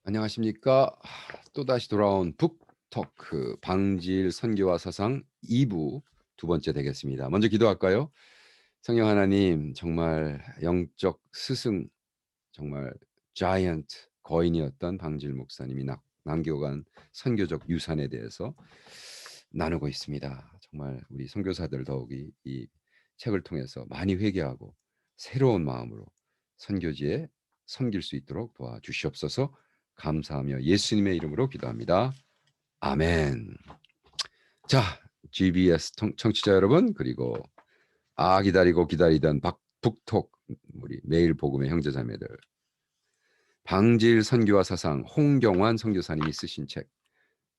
안녕하십니까. 또다시 돌아온 북토크 방질 선교와 사상 2부 두 번째 되겠습니다. 먼저 기도할까요? 성령 하나님, 정말 영적 스승, 정말 자이언트 거인이었던 방질 목사님이 남겨간 선교적 유산에 대해서 나누고 있습니다. 정말 우리 선교사들 더욱이 이 책을 통해서 많이 회개하고 새로운 마음으로 선교지에 섬길 수 있도록 도와주시옵소서. 감사하며 예수님의 이름으로 기도합니다. 아멘. 자, GBS 청취자 여러분, 그리고 기다리고 기다리던 북톡 우리 매일 복음의 형제자매들, 방질 선교와 사상 홍경환 선교사님이 쓰신 책,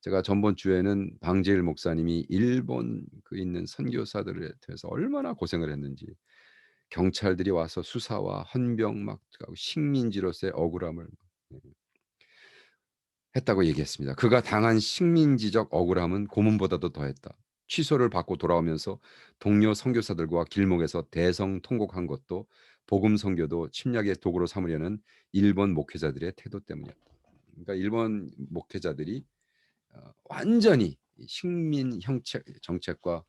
제가 전번 주에는 방질 목사님이 일본 있는 선교사들에 대해서 얼마나 고생을 했는지, 경찰들이 와서 수사와 헌병 막 하고 식민지로서의 억울함을 했다고 얘기했습니다. 그가 당한 식민지적 억울함은 고문보다도 더했다. 취소를 받고 돌아오면서 동료 선교사들과 길목에서 대성통곡한 것도 복음 선교도 침략의 도구로 삼으려는 일본 목회자들의 태도 때문이었다. 그러니까 일본 목회자들이 완전히 식민 형책 정책과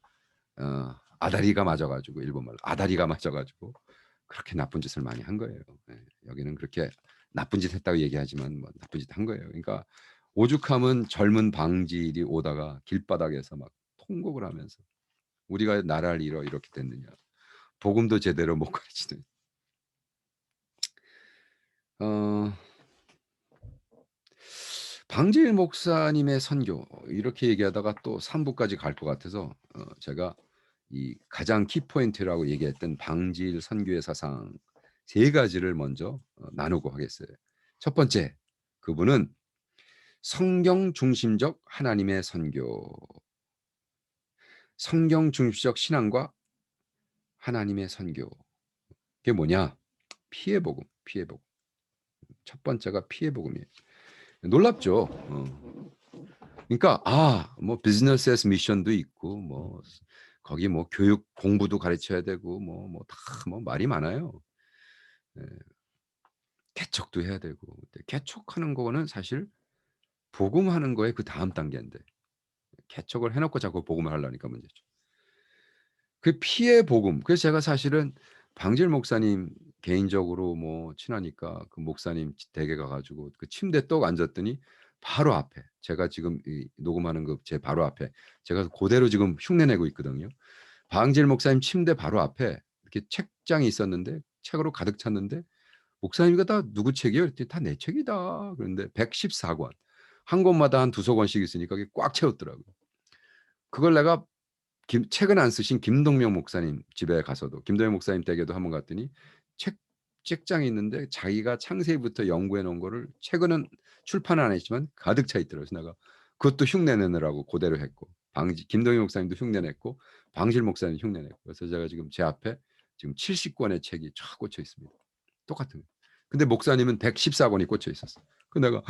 아다리가 맞아가지고, 일본말로 아다리가 맞아가지고 그렇게 나쁜 짓을 많이 한 거예요. 여기는 그렇게 나쁜 짓 했다고 얘기하지만 뭐 나쁜 짓 한 거예요. 그러니까 오죽하면 젊은 방질이 오다가 길바닥에서 막 통곡을 하면서 우리가 나라를 잃어 이렇게 됐느냐, 복음도 제대로 못 가르치는. 어, 방질 목사님의 선교 이렇게 얘기하다가 또 3부까지 갈 것 같아서 제가 이 가장 키포인트라고 얘기했던 방질 선교의 사상 세 가지를 먼저 나누고 하겠어요. 첫 번째, 그분은 성경 중심적 하나님의 선교. 성경 중심적 신앙과 하나님의 선교. 그게 뭐냐? 피해 복음, 피해 복음. 첫 번째가 피해 복음이에요. 놀랍죠. 그러니까 뭐 비즈니스 에스 미션도 있고, 뭐 거기 뭐 교육 공부도 가르쳐야 되고, 뭐 다 뭐 말이 많아요. 예, 개척도 해야 되고. 근데 개척하는 거는 사실 복음하는 거에 그 다음 단계인데, 개척을 해놓고 자꾸 복음을 하려니까 문제죠. 그 피해 복음. 그래서 제가 사실은 방질 목사님 개인적으로 뭐 친하니까 그 목사님 댁에 가가지고 그 침대 떡 앉았더니 바로 앞에, 제가 지금 이 녹음하는 거 제 바로 앞에 제가 그대로 지금 흉내내고 있거든요. 방질 목사님 침대 바로 앞에 이렇게 책장이 있었는데 책으로 가득 찼는데, 목사님 이거 다 누구 책이에요? 그랬더니 다 내 책이다. 그런데 114권, 한 권마다 한 두서 권씩 있으니까 그게 꽉 채웠더라고요. 그걸 내가 책은 안 쓰신 김동명 목사님 집에 가서도, 김동명 목사님 댁에도 한번 갔더니 책장이 있는데 자기가 창세기부터 연구해 놓은 거를 최근은 출판은 안 했지만 가득 차 있더라고요. 그래서 내가 그것도 흉내내느라고 그대로 했고, 김동명 목사님도 흉내냈고, 방실 목사님 흉내냈고, 그래서 제가 지금 제 앞에 지금 70권의 책이 쫙 꽂혀 있습니다. 똑같은 거. 근데 목사님은 114권이 꽂혀 있었어. 그 내가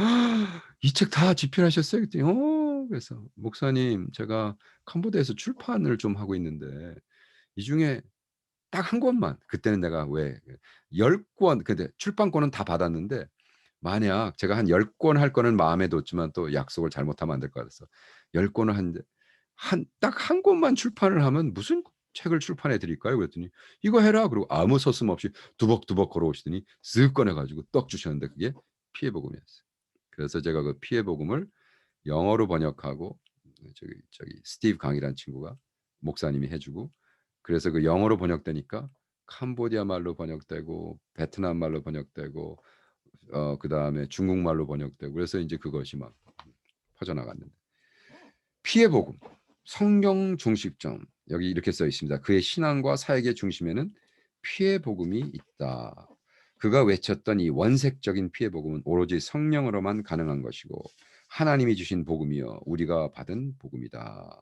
이 책 다 집필하셨어요? 그랬더니 그래서 목사님 제가 캄보디아에서 출판을 좀 하고 있는데 이 중에 딱 한 권만, 그때는 내가 왜 10권, 근데 출판권은 다 받았는데 만약 제가 한 10권 할 거는 마음에 뒀지만 또 약속을 잘못하면 안 될 것 같아서 10권을 하는데 딱 한 권만 출판을 하면 무슨 책을 출판해 드릴까요? 그랬더니 이거 해라. 그리고 아무 서슴없이 두벅두벅 걸어오시더니 쓱 꺼내가지고 떡 주셨는데 그게 피해 복음이었어요. 그래서 제가 그 피해 복음을 영어로 번역하고, 저기 스티브 강이라는 친구가 목사님이 해주고, 그래서 그 영어로 번역되니까 캄보디아 말로 번역되고 베트남 말로 번역되고 그다음에 중국말로 번역되고, 그래서 이제 그것이 막 퍼져나갔는데, 피해 복음, 성경 중심점, 여기 이렇게 써 있습니다. 그의 신앙과 사역의 중심에는 피해 복음이 있다. 그가 외쳤던 이 원색적인 피해 복음은 오로지 성령으로만 가능한 것이고 하나님이 주신 복음이요 우리가 받은 복음이다.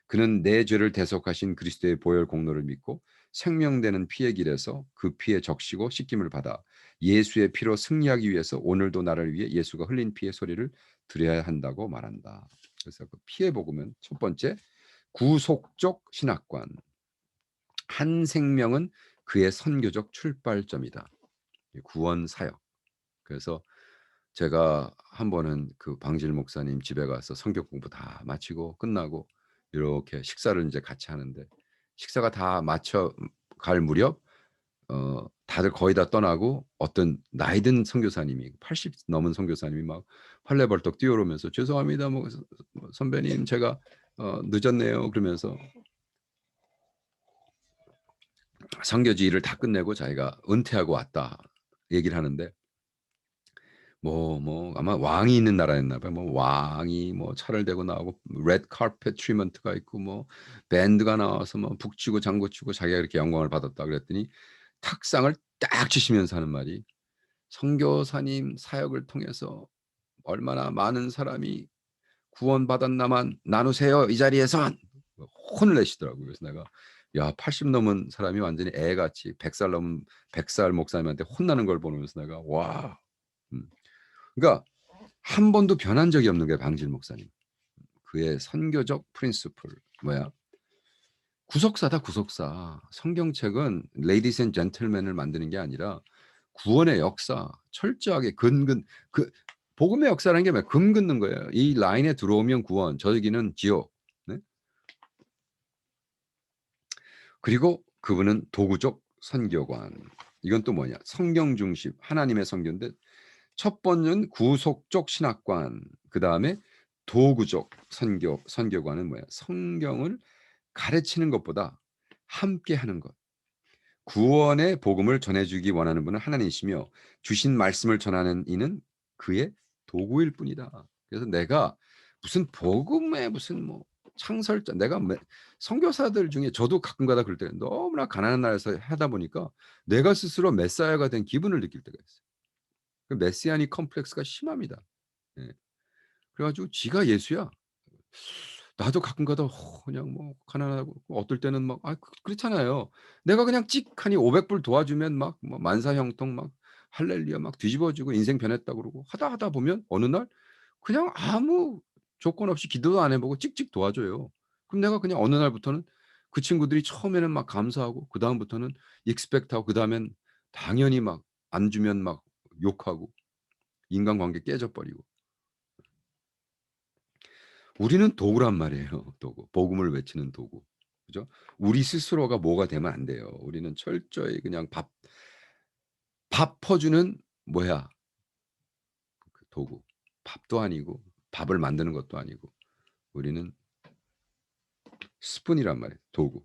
그는 내 죄를 대속하신 그리스도의 보혈 공로를 믿고 생명되는 피의 길에서 그 피에 적시고 씻김을 받아 예수의 피로 승리하기 위해서 오늘도 나를 위해 예수가 흘린 피의 소리를 들어야 한다고 말한다. 그래서 그 피해 복음은 첫 번째, 구속적 신학관. 한 생명은 그의 선교적 출발점이다. 구원 사역. 그래서 제가 한 번은 그 방질 목사님 집에 가서 성경 공부 다 마치고 끝나고 이렇게 식사를 인제 같이 하는데 식사가 다 마쳐 갈 무렵 다들 거의 다 떠나고 어떤 나이 든 선교사님이 80 넘은 선교사님이 막 활레벌떡 뛰어오면서 "죄송합니다. 뭐 선배님 제가 늦었네요." 그러면서 선교지 일을 다 끝내고 자기가 "은퇴하고 왔다." 얘기를 하는데 아마 왕이 있는 나라였나 봐요. 뭐 왕이 뭐 차를 대고 나오고 레드 카펫 트리트먼트가 있고 뭐 밴드가 나와서 뭐 북치고 장구치고 자기가 이렇게 영광을 받았다 그랬더니 탁상을 딱 치시면서 하는 말이 "선교사님 사역을 통해서 얼마나 많은 사람이 구원받았나만 나누세요, 이 자리에선." 혼을 내시더라고요. 그래서 내가 야 80 넘은 사람이 완전히 애같이 100살 넘은 100살 목사님한테 혼나는 걸 보면서 내가 와. 음. 그러니까 한 번도 변한 적이 없는 거예요, 방질 목사님. 그의 선교적 프린시플 뭐야? 구속사다 구속사. 성경책은 레이디스 앤 젠틀맨을 만드는 게 아니라 구원의 역사 철저하게 근근 그 복음의 역사라는 게 뭐야? 금 긋는 거예요. 이 라인에 들어오면 구원, 저기는 지옥. 네? 그리고 그분은 도구적 선교관. 이건 또 뭐냐? 성경 중심 하나님의 선교인데 첫 번째는 구속적 신학관. 그다음에 도구적 선교관은 뭐야? 성경을 가르치는 것보다 함께 하는 것. 구원의 복음을 전해주기 원하는 분은 하나님이시며 주신 말씀을 전하는 이는 그의 도구일 뿐이다. 그래서 내가 무슨 복음의 무슨 뭐 창설자 내가 선교사들 중에 저도 가끔가다 그럴 때 너무나 가난한 나라에서 하다 보니까 내가 스스로 메사야가 된 기분을 느낄 때가 있어요. 그 메시아닉 컴플렉스가 심합니다. 예. 그래 가지고 지가 예수야. 나도 가끔가다 그냥 뭐 가난하고 어떨 때는 막 그렇잖아요. 내가 그냥 찍하니 500불 도와주면 막 뭐 만사형통 막 할렐루야 막 뒤집어지고 인생 변했다 그러고 하다 보면 어느 날 그냥 아무 조건 없이 기도도 안 해 보고 찍찍 도와줘요. 그럼 내가 그냥 어느 날부터는 그 친구들이 처음에는 막 감사하고 그다음부터는 익스펙트하고 그다음엔 당연히 막 안 주면 막 욕하고 인간관계 깨져 버리고. 우리는 도구란 말이에요. 도구. 복음을 외치는 도구. 그죠? 우리 스스로가 뭐가 되면 안 돼요. 우리는 철저히 그냥 밥 퍼주는 뭐야? 그 도구. 밥도 아니고 밥을 만드는 것도 아니고 우리는 스푼이란 말이에요. 도구.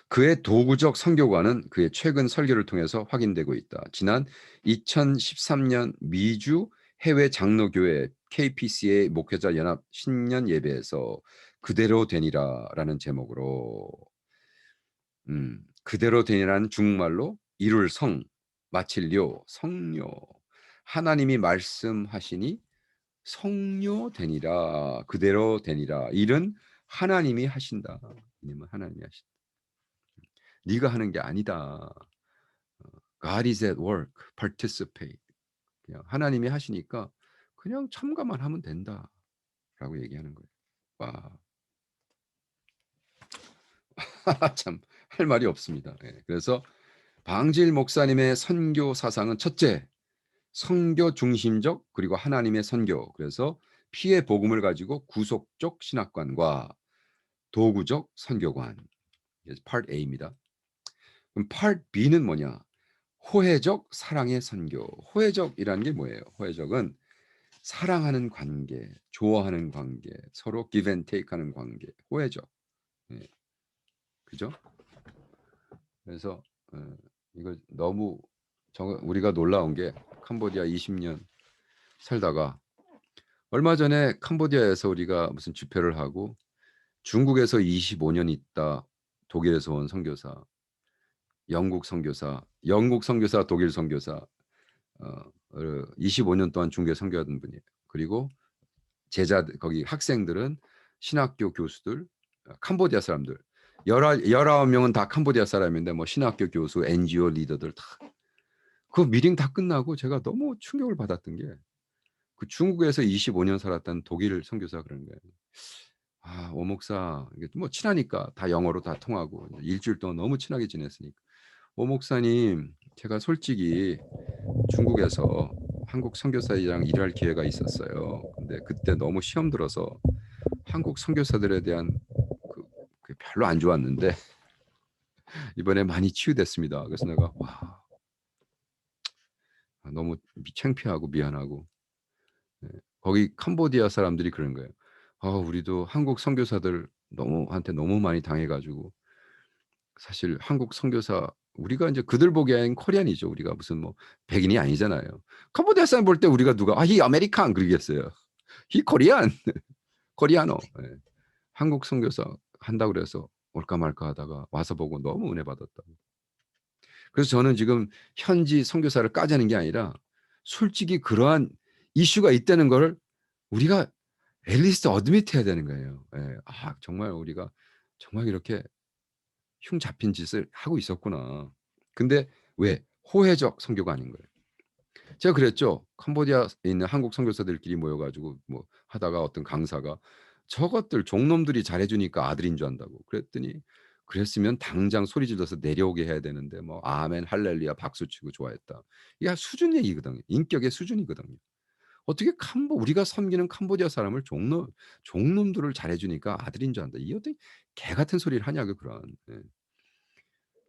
그의 도구적 선교관은 그의 최근 설교를 통해서 확인되고 있다. 지난 2013년 미주 해외 장로교회 KPCA 목회자 연합 신년 예배에서 그대로 되니라라는 제목으로 그대로 되니라는 중국말로 이룰 성, 마칠료, 성료 하나님이 말씀하시니 성료 되니라 그대로 되니라 일은 하나님이 하신다. 이님은 하나님이 하신다. 네가 하는 게 아니다. God is at work. Participate. 그냥 하나님이 하시니까 그냥 참가만 하면 된다라고 얘기하는 거예요. 와, 참 할 말이 없습니다. 예. 그래서 방질 목사님의 선교 사상은 첫째, 선교 중심적 그리고 하나님의 선교. 그래서 피의 복음을 가지고 구속적 신학관과 도구적 선교관. Part A입니다. 그럼 Part B는 뭐냐? 호혜적 사랑의 선교. 호혜적이라는 게 뭐예요? 호혜적은 사랑하는 관계, 좋아하는 관계, 서로 give and take 하는 관계. 호혜적. 예. 그죠? 그래서 이거 너무 우리가 놀라운 게 캄보디아 20년 살다가 얼마 전에 캄보디아에서 우리가 무슨 집회를 하고 중국에서 25년 있다 독일에서 온 선교사, 영국 선교사, 독일 선교사 25년 동안 중국에 선교하던 분이에요. 그리고 제자들 거기 학생들은 신학교 교수들, 캄보디아 사람들 19명은 다 캄보디아 사람인데 뭐 신학교 교수, NGO 리더들 다 그 미팅 다 끝나고 제가 너무 충격을 받았던 게 그 중국에서 25년 살았던 독일 선교사가 그러는 거예요. 아, 오 목사 이게 뭐 친하니까 다 영어로 다 통하고 일주일 동안 너무 친하게 지냈으니까 오 목사님 제가 솔직히 중국에서 한국 선교사이랑 일할 기회가 있었어요. 근데 그때 너무 시험 들어서 한국 선교사들에 대한 그게 별로 안 좋았는데 이번에 많이 치유됐습니다. 그래서 내가 와, 너무 창피하고 미안하고. 네. 거기 캄보디아 사람들이 그런 거예요. 우리도 한국 선교사들 너무 많이 당해가지고 사실 한국 선교사 우리가 이제 그들 보기엔 코리안이죠. 우리가 무슨 뭐 백인이 아니잖아요. 캄보디아 사람 볼 때 우리가 누가 히 아메리칸 그러겠어요. 히 코리안 코리아노. 예. 한국 선교사 한다 그래서 올까 말까 하다가 와서 보고 너무 은혜 받았다고. 그래서 저는 지금 현지 선교사를 까자는 게 아니라 솔직히 그러한 이슈가 있다는 걸 우리가 앨리스트 어드미트 해야 되는 거예요. 예. 정말 우리가 정말 이렇게 흉 잡힌 짓을 하고 있었구나. 근데 왜? 호혜적 선교가 아닌 거예요. 제가 그랬죠. 캄보디아에 있는 한국 선교사들끼리 모여가지고 뭐 하다가 어떤 강사가 저것들 종놈들이 잘해주니까 아들인 줄 안다고. 그랬더니 그랬으면 당장 소리 질러서 내려오게 해야 되는데 뭐 아멘 할렐루야 박수 치고 좋아했다. 이게 수준 얘기거든요. 인격의 수준이거든요. 어떻게 우리가 섬기는 캄보디아 사람을 종놈들을 잘해주니까 아들인 줄 안다. 이 어떻게 개 같은 소리를 하냐고 그런. 예.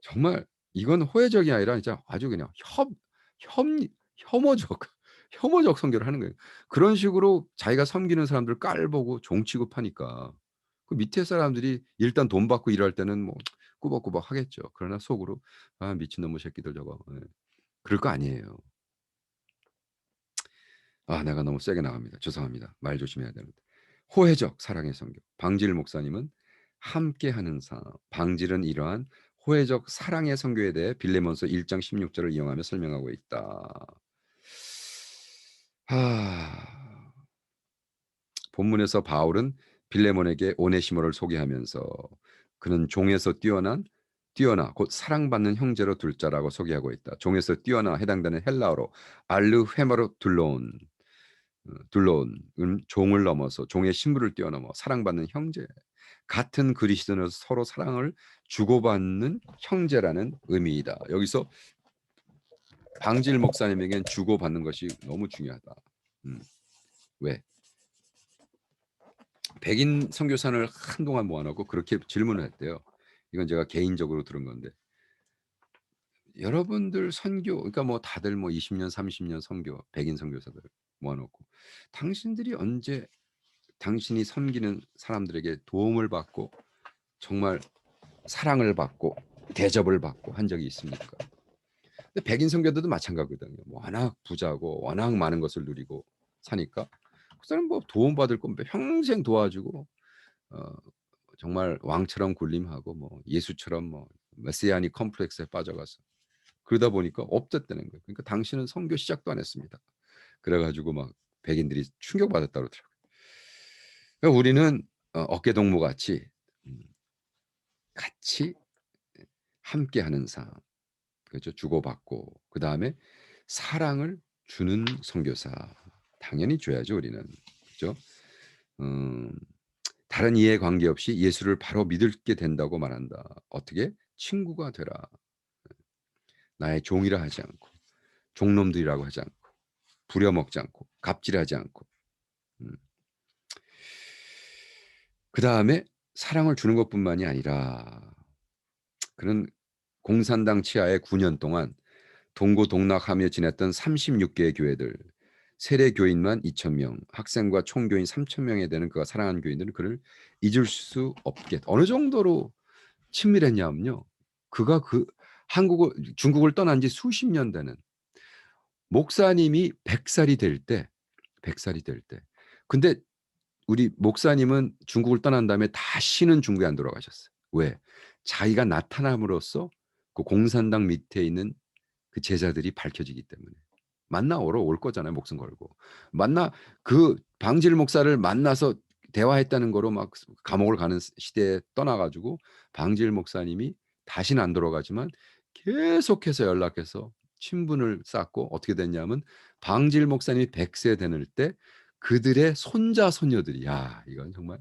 정말 이건 호혜적이 아니라 진짜 아주 그냥 혐오적 혐오적 선교를 하는 거예요. 그런 식으로 자기가 섬기는 사람들 깔보고 종 취급하니까 그 밑에 사람들이 일단 돈 받고 일할 때는 뭐 꾸벅꾸벅 하겠죠. 그러나 속으로 미친놈의 새끼들 저거. 예. 그럴 거 아니에요. 내가 너무 세게 나갑니다. 죄송합니다. 말 조심해야 되는데. 호혜적 사랑의 선교. 방질 목사님은 함께하는 삶. 방질은 이러한 호혜적 사랑의 선교에 대해 빌레몬서 1장 16절을 이용하며 설명하고 있다. 본문에서 바울은 빌레몬에게 오네시모를 소개하면서 그는 종에서 뛰어나 곧 사랑받는 형제로 둘 자라고 소개하고 있다. 종에서 뛰어나 해당되는 헬라어로 알르헤마로 둘러온 종을 넘어서 종의 신분을 뛰어넘어 사랑받는 형제, 같은 그리스도인으로 서로 사랑을 주고받는 형제라는 의미이다. 여기서 방질 목사님에겐 주고받는 것이 너무 중요하다. 왜? 백인 선교사를 한동안 모아놓고 그렇게 질문을 했대요. 이건 제가 개인적으로 들은 건데 여러분들 선교 그러니까 뭐 다들 뭐 20년 30년 선교 백인 선교사들 모아놓고 당신들이 언제 당신이 섬기는 사람들에게 도움을 받고 정말 사랑을 받고 대접을 받고 한 적이 있습니까? 근데 백인 선교도도 마찬가지거든요. 뭐 워낙 부자고 워낙 많은 것을 누리고 사니까 그 사람 뭐 도움받을 건 평생 도와주고 정말 왕처럼 군림하고 뭐 예수처럼 뭐 메시아닉 컴플렉스에 빠져가서 그러다 보니까 없댔다는 거예요. 그러니까 당신은 선교 시작도 안 했습니다. 그래가지고 막 백인들이 충격받았다 그러더라고요. 그러니까 우리는 어깨동무 같이 함께하는 삶, 그렇죠? 주고받고 그 다음에 사랑을 주는 선교사 당연히 줘야죠 우리는, 그렇죠? 다른 이해 관계없이 예수를 바로 믿게 된다고 말한다. 어떻게? 친구가 되라. 나의 종이라 하지 않고 종놈들이라고 하지 않고 부려먹지 않고 갑질하지 않고 그 다음에 사랑을 주는 것뿐만이 아니라 그는 공산당 치하에 9년 동안 동고동락하며 지냈던 36개의 교회들, 세례 교인만 2,000명, 학생과 총교인 3,000명에 되는 그가 사랑하는 교인들은 그를 잊을 수 없게 어느 정도로 친밀했냐면요. 그가 중국을 떠난 지 수십 년 되는 목사님이 100살이 될 때, 근데 우리 목사님은 중국을 떠난 다음에 다시는 중국에 안 돌아가셨어요. 왜? 자기가 나타남으로써 그 공산당 밑에 있는 그 제자들이 밝혀지기 때문에. 만나러 올 거잖아요. 목숨 걸고. 그 방질 목사를 만나서 대화했다는 거로 막 감옥을 가는 시대에 떠나가지고 방질 목사님이 다시는 안 돌아가지만 계속해서 연락해서 친분을 쌓고 어떻게 됐냐면 방질 목사님이 100세 되는 때 그들의 손자 손녀들이 이건 정말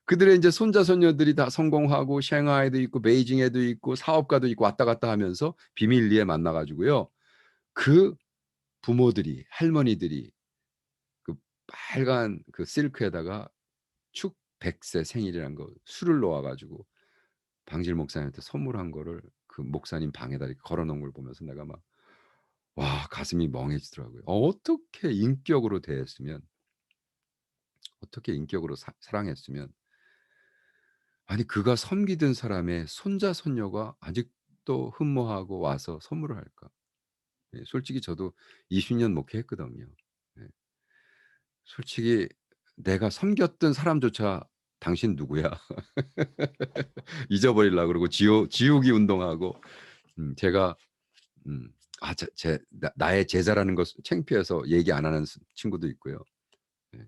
그들의 이제 손자 손녀들이 다 성공하고 샹하이도 있고 베이징에도 있고 사업가도 있고 왔다 갔다 하면서 비밀리에 만나가지고요. 그 부모들이 할머니들이 그 빨간 그 실크에다가 축 100세 생일이란 거 술을 놓아 가지고 방질 목사님한테 선물한 거를 그 목사님 방에다 이렇게 걸어 놓은 걸 보면서 내가 막 와 가슴이 멍해지더라고요. 어떻게 인격으로 대했으면 어떻게 인격으로 사랑했으면 아니 그가 섬기던 사람의 손자 손녀가 아직도 흠모하고 와서 선물을 할까? 예 솔직히 저도 20년 목회했거든요. 예. 솔직히 내가 섬겼던 사람조차 "당신 누구야?" 잊어버리려고 그러고 지우기 운동하고 제가 나의 제자라는 것 창피해서 얘기 안 하는 친구도 있고요. 예.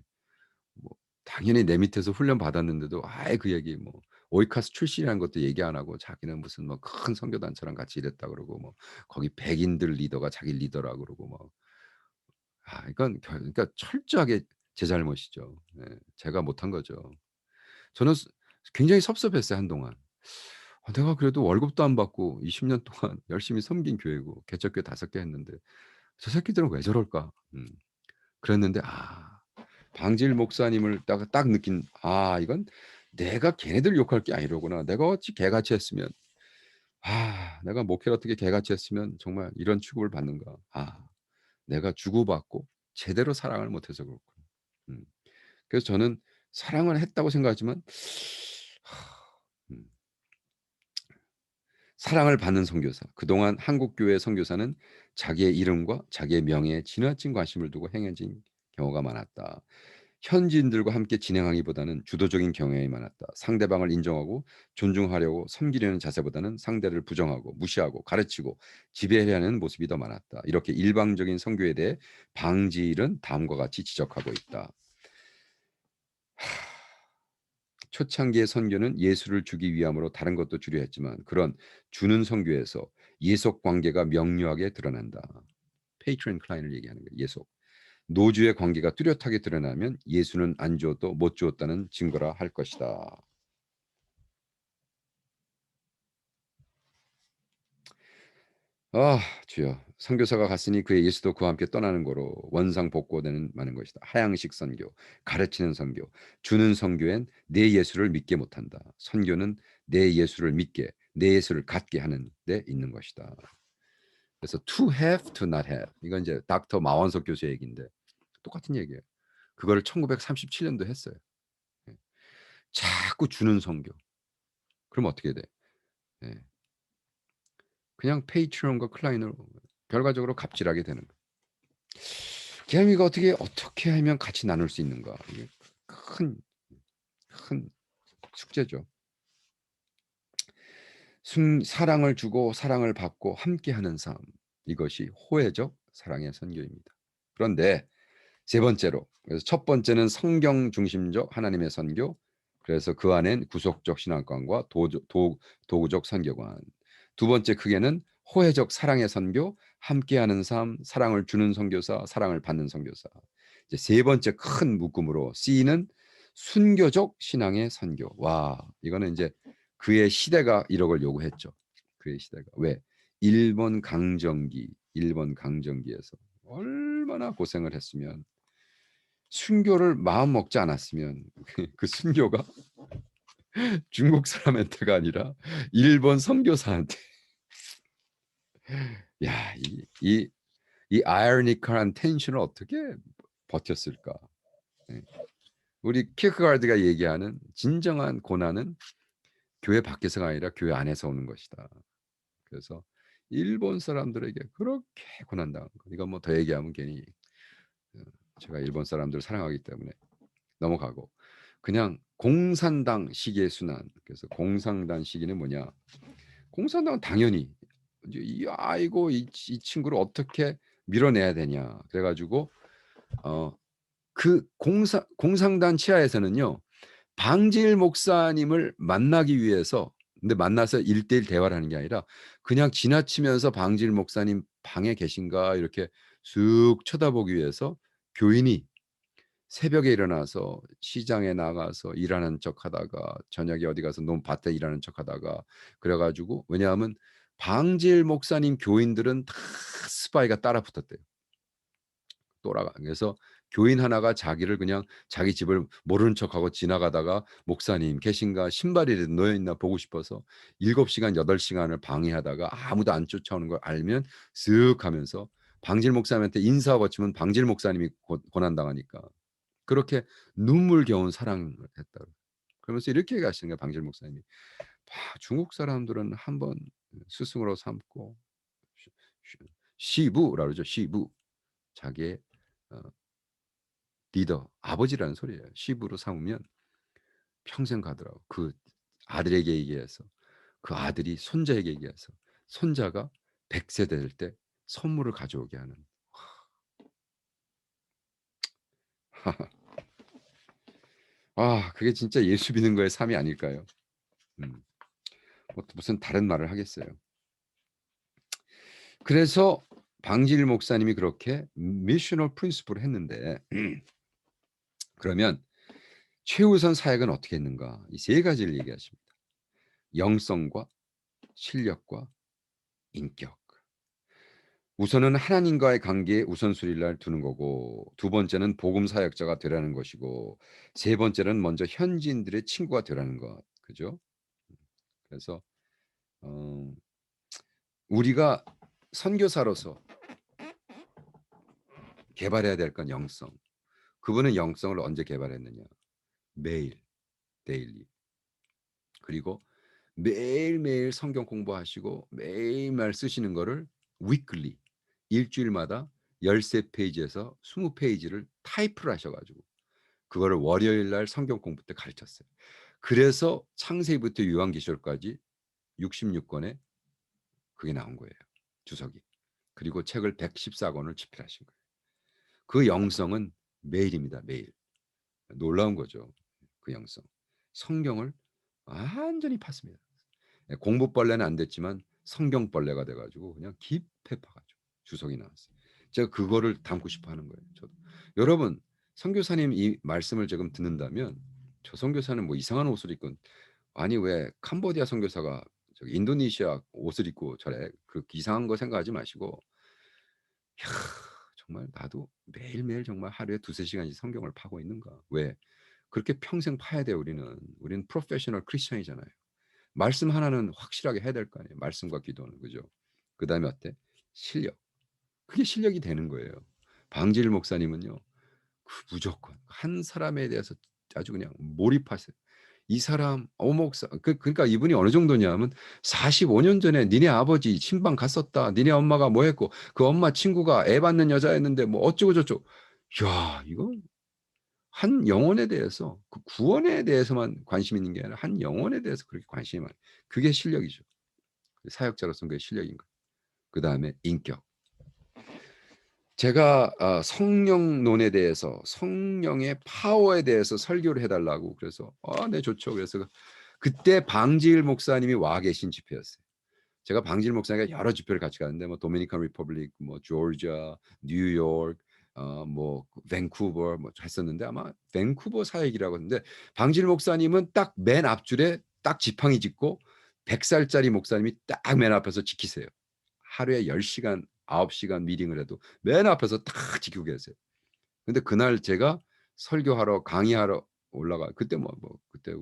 뭐 당연히 내 밑에서 훈련 받았는데도 아예 그 얘기 뭐 오이카스 출신이라는 것도 얘기 안 하고 자기는 무슨 뭐 큰 선교 단체랑 같이 일했다 그러고 뭐 거기 백인들 리더가 자기 리더라 그러고 뭐 이건 그러니까 철저하게 제 잘못이죠. 예. 제가 못한 거죠. 저는 굉장히 섭섭했어요 한동안. 내가 그래도 월급도 안 받고 20년 동안 열심히 섬긴 교회고 개척교회 5개 했는데 '저 새끼들은 왜 저럴까?' 그랬는데 방질 목사님을 딱 느낀 '이건 내가 걔네들 욕할 게 아니로구나. 내가 어찌 개같이 했으면 내가 목회를 어떻게 개같이 했으면 정말 이런 취급을 받는가. 내가 주고받고 제대로 사랑을 못 해서 그렇구나.' 음. 그래서 저는 사랑을 했다고 생각하지만 음 사랑을 받는 선교사. 그동안 한국 교회 선교사는 자기의 이름과 자기의 명예에 지나친 관심을 두고 행해진 경우가 많았다. 현지인들과 함께 진행하기보다는 주도적인 경향이 많았다. 상대방을 인정하고 존중하려고 섬기려는 자세보다는 상대를 부정하고 무시하고 가르치고 지배하려는 모습이 더 많았다. 이렇게 일방적인 선교에 대해 방지일은 다음과 같이 지적하고 있다. 초창기의 선교는 예수를 주기 위함으로 다른 것도 주려 했지만 그런 주는 선교에서 예속 관계가 명료하게 드러난다. 페이트런 클라인을 얘기하는 거예요. 예속. 노주의 관계가 뚜렷하게 드러나면 예수는 안 주어도 못 주었다는 증거라 할 것이다. 주여. 선교사가 갔으니 그의 예수도 그와 함께 떠나는 거로 원상복구되는 많은 것이다. 하향식 선교, 가르치는 선교, 주는 선교엔 내 예수를 믿게 못한다. 선교는 내 예수를 믿게, 내 예수를 갖게 하는 데 있는 것이다. 그래서 to have, to not have. 이건 이제 닥터 마원석 교수의 얘기인데 똑같은 얘기예요. 그거를 1937년도 했어요. 예. 자꾸 주는 선교. 그럼 어떻게 돼? 예. 그냥 페이트론과 클라이너로 결과적으로 갑질하게 되는 거예요. 계엄이가 어떻게 하면 같이 나눌 수 있는가? 이게 큰, 큰 숙제죠. 사랑을 주고 사랑을 받고 함께하는 삶. 이것이 호혜적 사랑의 선교입니다. 그런데 세 번째로, 그래서 첫 번째는 성경 중심적 하나님의 선교. 그래서 그 안엔 구속적 신앙관과 도구적 선교관. 두 번째 크게는 호혜적 사랑의 선교, 함께하는 삶, 사랑을 주는 선교사, 사랑을 받는 선교사. 이제 세 번째 큰 묶음으로 C는 순교적 신앙의 선교. 이거는 이제 그의 시대가 1억을 요구했죠. 그의 시대가. 왜? 일본 강점기에서 얼마나 고생을 했으면 순교를 마음 먹지 않았으면 그 순교가 중국 사람한테가 아니라 일본 선교사한테 야, 이 아이러니컬한 텐션을 어떻게 버텼을까? 예. 우리 키르케가드가 얘기하는 진정한 고난은 교회 밖에서가 아니라 교회 안에서 오는 것이다. 그래서 일본 사람들에게 그렇게 고난당한 거. 이거 뭐 더 얘기하면 괜히 어 제가 일본 사람들을 사랑하기 때문에 넘어가고 그냥 공산당 시기의 순환. 그래서 공산당 시기는 뭐냐? 공산당은 당연히 이제 이 친구를 어떻게 밀어내야 되냐. 그래 가지고 그 공산당 치하에서는요. 방질 목사님을 만나기 위해서 근데 만나서 1:1 대화를 하는 게 아니라 그냥 지나치면서 "방질 목사님 방에 계신가?" 이렇게 쑥 쳐다보기 위해서 교인이 새벽에 일어나서 시장에 나가서 일하는 척하다가 저녁에 어디 가서 밭에 일하는 척하다가 그래 가지고 왜냐하면 방질 목사님 교인들은 다 스파이가 따라 붙었대요. 그래서 교인 하나가 자기를 그냥 자기 집을 모르는 척하고 지나가다가 목사님 계신가 신발이 놓여 있나 보고 싶어서 7시간 8시간을 방해하다가 아무도 안 쫓아오는 걸 알면 슥 하면서 방질 목사님한테 인사 거치면 방질 목사님이 고난 당하니까 그렇게 눈물겨운 사랑을 했다고. 그러면서 이렇게 얘기하시는 거예요. 방질 목사님이. 중국 사람들은 한번 스승으로 삼고 시부라고 그러죠. 시부. 자기의 리더, 아버지라는 소리예요. 시부로 삼으면 평생 가더라고. 그 아들에게 얘기해서 그 아들이 손자에게 얘기해서 손자가 100세 될 때 선물을 가져오게 하는. 그게 진짜 예수 믿는 거의 삶이 아닐까요? 무슨 다른 말을 하겠어요. 그래서 방질 목사님이 그렇게 미셔널 프린시플을 했는데 그러면 최우선 사역은 어떻게 했는가? 이 세 가지를 얘기하십니다. 영성과 실력과 인격. 우선은 하나님과의 관계에 우선순위를 두는 거고, 두 번째는 복음 사역자가 되라는 것이고, 세 번째는 먼저 현지인들의 친구가 되라는 것. 그죠? 그래서 우리가 선교사로서 개발해야 될 건 영성. 그분은 영성을 언제 개발했느냐? 매일, 데일리. 그리고 매일매일 성경 공부하시고 매일매일 쓰시는 거를 weekly, 일주일마다 13페이지에서 20페이지를 타이프를 하셔가지고 그거를 월요일 날 성경 공부 때 가르쳤어요. 그래서 창세기부터 요한계시록까지 66권에 그게 나온 거예요. 주석이. 그리고 책을 114권을 집필하신 거예요. 그 영성은 매일입니다. 매일. 놀라운 거죠. 그 영성. 성경을 완전히 팠습니다. 공부벌레는 안 됐지만 성경벌레가 돼가지고 그냥 깊이 파가지고 주석이 나왔어요. 제가 그거를 담고 싶어 하는 거예요. 저도. 여러분 선교사님 이 말씀을 지금 듣는다면 저 선교사는 뭐 이상한 옷을 입고 아니 왜 캄보디아 선교사가 저기 인도네시아 옷을 입고 저래 그 이상한 거 생각하지 마시고 야, 정말 나도 매일매일 정말 하루에 2-3시간씩 성경을 파고 있는가. 왜? 그렇게 평생 파야 돼요. 우리는 프로페셔널 크리스천이잖아요. 말씀 하나는 확실하게 해야 될 거 아니에요. 말씀과 기도는. 그죠? 그다음에 어때? 실력. 그게 실력이 되는 거예요. 방질 목사님은요. 무조건 한 사람에 대해서 아주 그냥 몰입하세요. 이 사람 목사 그러니까 이분이 어느 정도냐면 45년 전에 니네 아버지 신방 갔었다. 니네 엄마가 뭐 했고 그 엄마 친구가 애 받는 여자였는데 뭐 어쩌고 저쩌고. 야, 이거 한 영혼에 대해서 그 구원에 대해서만 관심 있는 게 아니라 한 영혼에 대해서 그렇게 관심이 많아요. 그게 실력이죠. 사역자로서는 그게 실력인 거예요. 그다음에 인격. 제가 성령론에 대해서 성령의 파워에 대해서 설교를 해달라고 그래서 네 좋죠. 그래서 그때 방질 목사님이 와 계신 집회였어요. 제가 방질 목사님과 여러 집회를 같이 갔는데 뭐 도미니칸 리퍼블릭, 뭐 조지아, 뉴욕, 뭐 밴쿠버 뭐 했었는데 아마 밴쿠버 사역이라고 하는데 방질 목사님은 딱 맨 앞줄에 딱 지팡이 짚고 100살짜리 목사님이 딱 맨 앞에서 지키세요. 하루에 10시간, 9시간 미팅을 해도 맨 앞에서 딱 지키고 계세요. 근데 그날 제가 설교하러 강의하러 그때 그때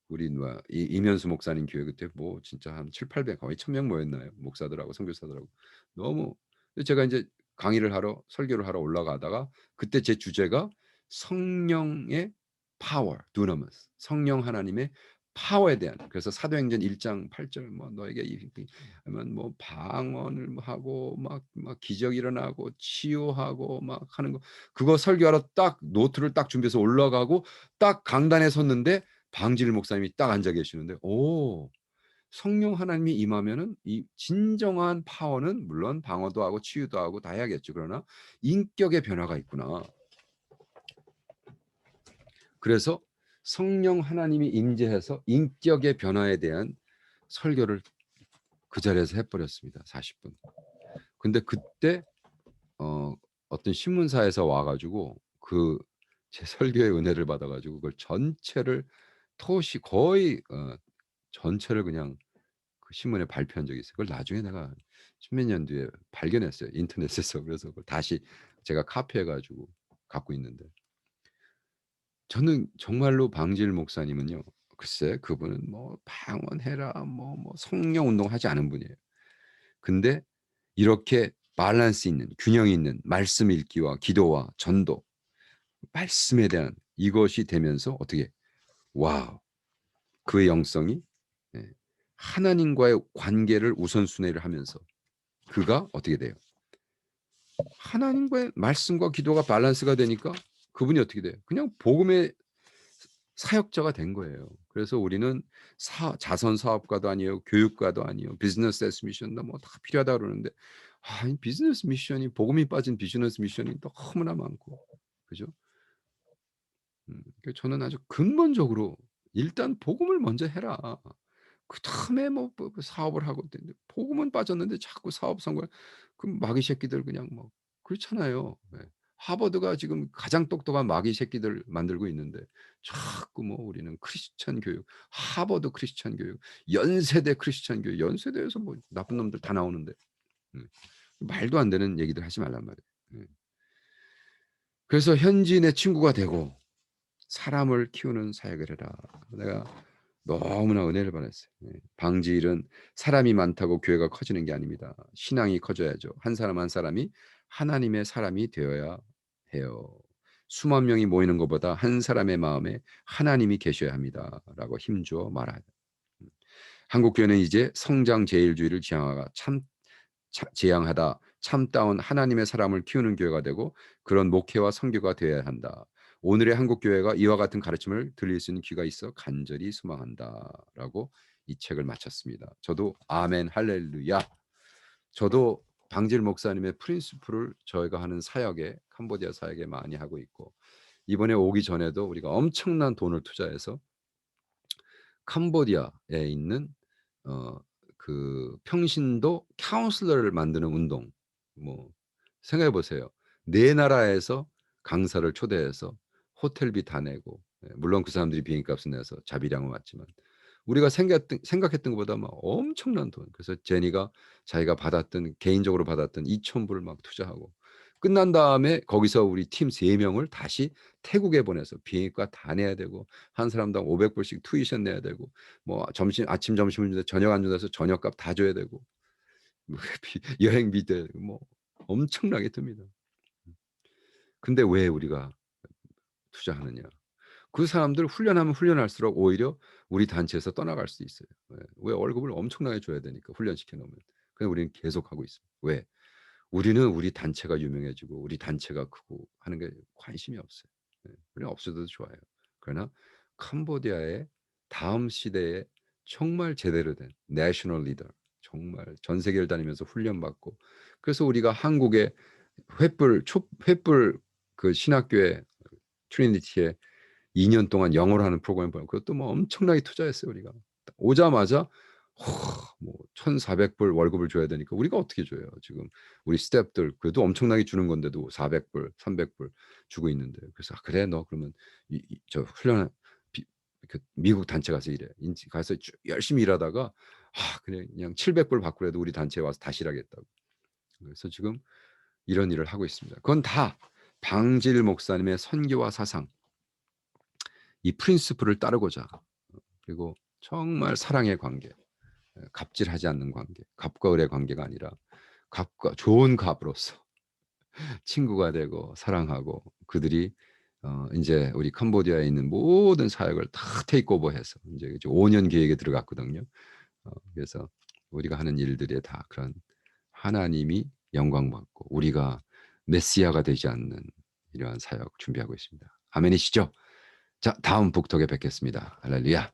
우리 이면수 목사님 교회 그때 뭐 진짜 한 700-800 거의 1000명 모였나요? 목사들하고 선교사들하고. 너무 제가 이제 강의를 하러 설교를 하러 올라가다가 그때 제 주제가 성령의 파워, 두나미스. 성령 하나님의 파워에 대한. 그래서 사도행전 1장 8절 뭐 너에게 하면 뭐 방언을 하고 막 기적 일어나고 치유하고 막 하는 거 그거 설교하러 딱 노트를 딱 준비해서 올라가고 딱 강단에 섰는데 방질 목사님이 딱 앉아 계시는데 성령 하나님이 임하면은 이 진정한 파워는 물론 방어도 하고 치유도 하고 다 해야겠죠. 그러나 인격의 변화가 있구나. 그래서 성령 하나님이 임재해서 인격의 변화에 대한 설교를 그 자리에서 해버렸습니다. 40분. 근데 그때 어떤 신문사에서 와가지고 그 제 설교의 은혜를 받아가지고 그걸 전체를 토시 거의 전체를 그냥 그 신문에 발표한 적이 있어요. 그걸 나중에 내가 십몇 년 뒤에 발견했어요, 인터넷에서. 그래서 그걸 다시 제가 카피해 가지고 갖고 있는데, 저는 정말로 방질 목사님은요, 글쎄 그분은 뭐 방언해라 뭐 성령 운동하지 않은 분이에요. 근데 이렇게 밸런스 있는, 균형 있는 말씀 읽기와 기도와 전도, 말씀에 대한 이것이 되면서 어떻게, 와우, 그의 영성이, 예, 하나님과의 관계를 우선순위를 하면서 그가 어떻게 돼요? 하나님과의 말씀과 기도가 밸런스가 되니까 그분이 어떻게 돼요? 그냥 복음의 사역자가 된 거예요. 그래서 우리는 자선 사업가도 아니에요, 교육가도 아니에요, 비즈니스 에스 미션도 뭐 다 필요하다 그러는데, 이 비즈니스 미션이, 복음이 빠진 비즈니스 미션이 너무나 많고, 그죠? 저는 아주 근본적으로 일단 복음을 먼저 해라. 그다음에 뭐 사업을 하고 있는데, 복음은 빠졌는데 자꾸 사업 성공, 그 마귀 새끼들 그냥 뭐 그렇잖아요. 예. 하버드가 지금 가장 똑똑한 마귀 새끼들 만들고 있는데 자꾸 뭐 우리는 크리스천 교육, 하버드 크리스천 교육, 연세대 크리스천 교육, 연세대에서 뭐 나쁜 놈들 다 나오는데, 말도 안 되는 얘기들 하지 말란 말이에요. 그래서 현지인의 친구가 되고 사람을 키우는 사역을 해라. 내가 너무나 은혜를 받았어요. 방지일은 사람이 많다고 교회가 커지는 게 아닙니다. 신앙이 커져야죠. 한 사람 한 사람이 하나님의 사람이 되어야 해요. 수만 명이 모이는 것보다 한 사람의 마음에 하나님이 계셔야 합니다라고 힘주어 말하요. 한국 교회는 이제 성장 제일주의를 지향하다 참다운 하나님의 사람을 키우는 교회가 되고 그런 목회와 선교가 되어야 한다. 오늘의 한국 교회가 이와 같은 가르침을 들릴 수 있는 귀가 있어 간절히 소망한다라고 이 책을 마쳤습니다. 저도 아멘 할렐루야. 저도 방질 목사님의 프린시플을 저희가 하는 사역에, 캄보디아 사역에 많이 하고 있고, 이번에 오기 전에도 우리가 엄청난 돈을 투자해서 캄보디아에 있는 그 평신도 카운슬러를 만드는 운동, 뭐 생각해 보세요. 네 나라에서 강사를 초대해서 호텔비 다 내고, 물론 그 사람들이 비행값을 내서 자비량은 왔지만 우리가 생각했던 것보다 막 엄청난 돈. 그래서 제니가 자기가 받았던, 개인적으로 받았던 2,000불 막 투자하고, 끝난 다음에 거기서 우리 팀 3명을 다시 태국에 보내서 비행값 다 내야 되고, 한 사람당 500불씩 투이션 내야 되고, 뭐 아침 점심을 주는데 저녁 안 준다서 저녁값 다 줘야 되고, 뭐 여행비 때 뭐 엄청나게 듭니다. 근데 왜 우리가 투자하느냐? 그 사람들 훈련하면 훈련할수록 오히려 우리 단체에서 떠나갈 수 있어요. 왜? 월급을 엄청나게 줘야 되니까, 훈련시켜 놓으면. 그냥 우리는 계속하고 있어요. 왜? 우리는 우리 단체가 유명해지고 우리 단체가 크고 하는 게 관심이 없어요. 그냥 없어도 좋아요. 그러나 캄보디아의 다음 시대에 정말 제대로 된 내셔널 리더, 정말 전 세계를 다니면서 훈련받고, 그래서 우리가 한국의 횃불 그 신학교에, 트리니티에 2년 동안 영어로 하는 프로그램 보면 그것도 뭐 엄청나게 투자했어요. 우리가 오자마자 뭐 1,400불 월급을 줘야 되니까 우리가 어떻게 줘요? 지금 우리 스태프들 그래도 엄청나게 주는 건데도 400불, 300불 주고 있는데, 그래서 그래 너 그러면 저 훈련 그 미국 단체 가서 일해. 가서 열심히 일하다가 그냥 700불 받고라도 우리 단체에 와서 다시 일하겠다고. 그래서 지금 이런 일을 하고 있습니다. 그건 다 방질 목사님의 선교와 사상, 이 프린시플을 따르고자, 그리고 정말 사랑의 관계, 갑질하지 않는 관계, 갑과 을의 관계가 아니라 갑과 좋은 갑으로서 친구가 되고 사랑하고, 그들이 이제 우리 캄보디아에 있는 모든 사역을 다 테이크오버해서 이제 5년 계획에 들어갔거든요. 그래서 우리가 하는 일들에 다 그런 하나님이 영광 받고 우리가 메시아가 되지 않는 이러한 사역 준비하고 있습니다. 아멘이시죠? 자, 다음 북톡에 뵙겠습니다. 할렐루야.